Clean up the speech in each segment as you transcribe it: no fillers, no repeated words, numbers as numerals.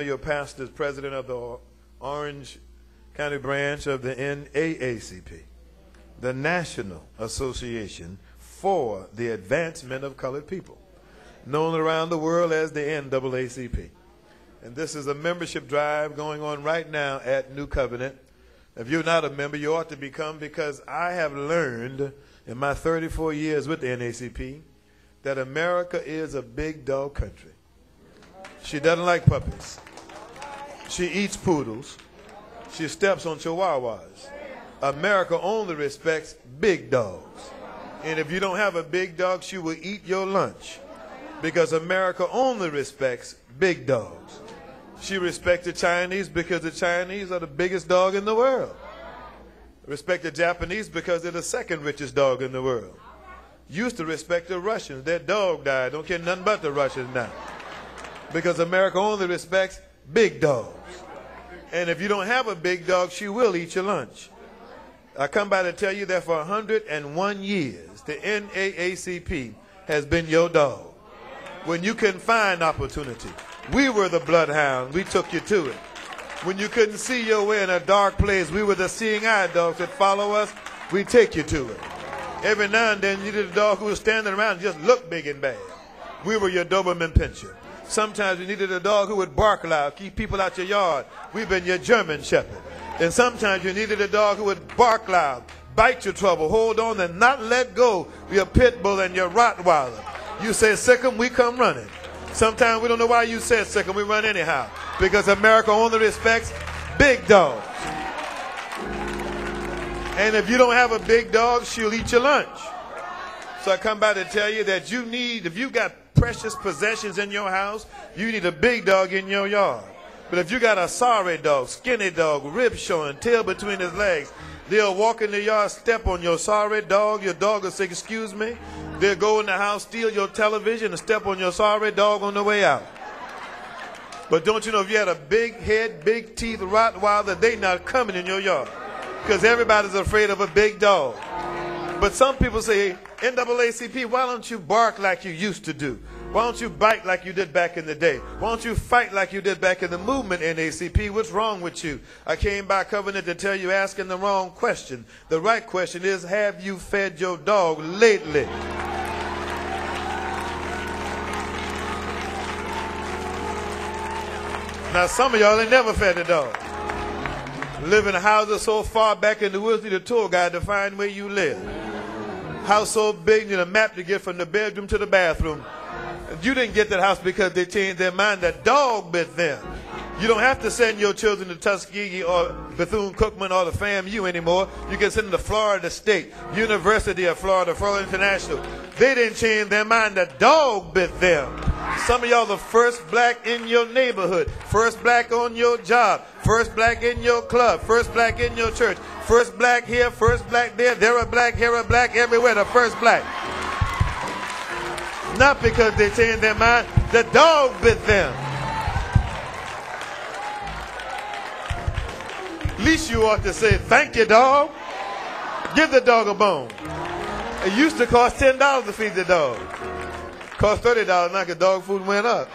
Your pastor is president of the Orange County branch of the NAACP, the National Association for the Advancement of Colored People, known around the world as the NAACP. And this is a membership drive going on right now at New Covenant. If you're not a member, you ought to become, because I have learned in my 34 years with the NAACP that America is a big dog country. She doesn't like puppies. She eats poodles. She steps on chihuahuas. America only respects big dogs. And if you don't have a big dog, she will eat your lunch, because America only respects big dogs. She respects the Chinese because the Chinese are the biggest dog in the world. Respect the Japanese because they're the second richest dog in the world. Used to respect the Russians. Their dog died. Don't care nothing about the Russians now, because America only respects big dogs. And if you don't have a big dog, she will eat your lunch. I come by to tell you that for 101 years, the NAACP has been your dog. When you couldn't find opportunity, we were the bloodhound. We took you to it. When you couldn't see your way in a dark place, we were the seeing eye dogs that follow us. We take you to it. Every now and then you needed a dog who was standing around and just looked big and bad. We were your Doberman Pinscher. Sometimes you needed a dog who would bark loud, keep people out your yard. We've been your German Shepherd. And sometimes you needed a dog who would bark loud, bite your trouble, hold on and not let go. Your pit bull and your Rottweiler. You say sick 'em, we come running. Sometimes we don't know why you said sick 'em, we run anyhow. Because America only respects big dogs. And if you don't have a big dog, she'll eat your lunch. So I come by to tell you that you need, if you got precious possessions in your house, you need a big dog in your yard. But if you got a sorry dog, skinny dog, ribs showing, tail between his legs, they'll walk in the yard, step on your sorry dog. Your dog will say, excuse me. They'll go in the house, steal your television, and step on your sorry dog on the way out. But don't you know, if you had a big head, big teeth Rottweiler, they not coming in your yard, because everybody's afraid of a big dog. But some people say, NAACP, why don't you bark like you used to do? Why don't you bite like you did back in the day? Why don't you fight like you did back in the movement, NAACP? What's wrong with you? I came by Covenant to tell you asking the wrong question. The right question is, have you fed your dog lately? Now, some of y'all ain't never fed a dog. Live in houses so far back in the woods, need a tour guide to find where you live. House so big, need a map to get from the bedroom to the bathroom. You didn't get that house because they changed their mind. That dog bit them. You don't have to send your children to Tuskegee or Bethune-Cookman or the FAMU anymore. You can send them to Florida State, University of Florida, Florida International. They didn't change their mind. The dog bit them. Some of y'all the first black in your neighborhood, first black on your job, first black in your club, first black in your church, first black here, first black there, there a black, here a black, everywhere, the first black. Not because they changed their mind, the dog bit them. At least you ought to say, thank you, dog. Give the dog a bone. It used to cost $10 to feed the dog. Cost $30 now because dog food went up.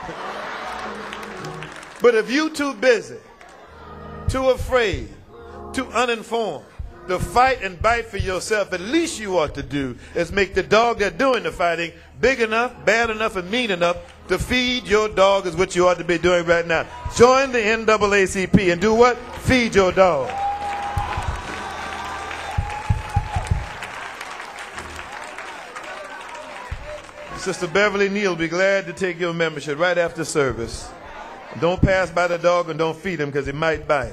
But if you too busy, too afraid, too uninformed to fight and bite for yourself, at least you ought to do is make the dog that's doing the fighting big enough, bad enough, and mean enough to feed your dog, is what you ought to be doing right now. Join the NAACP and do what? Feed your dog. Sister Beverly Neal will be glad to take your membership right after service. Don't pass by the dog and don't feed him, because he might bite.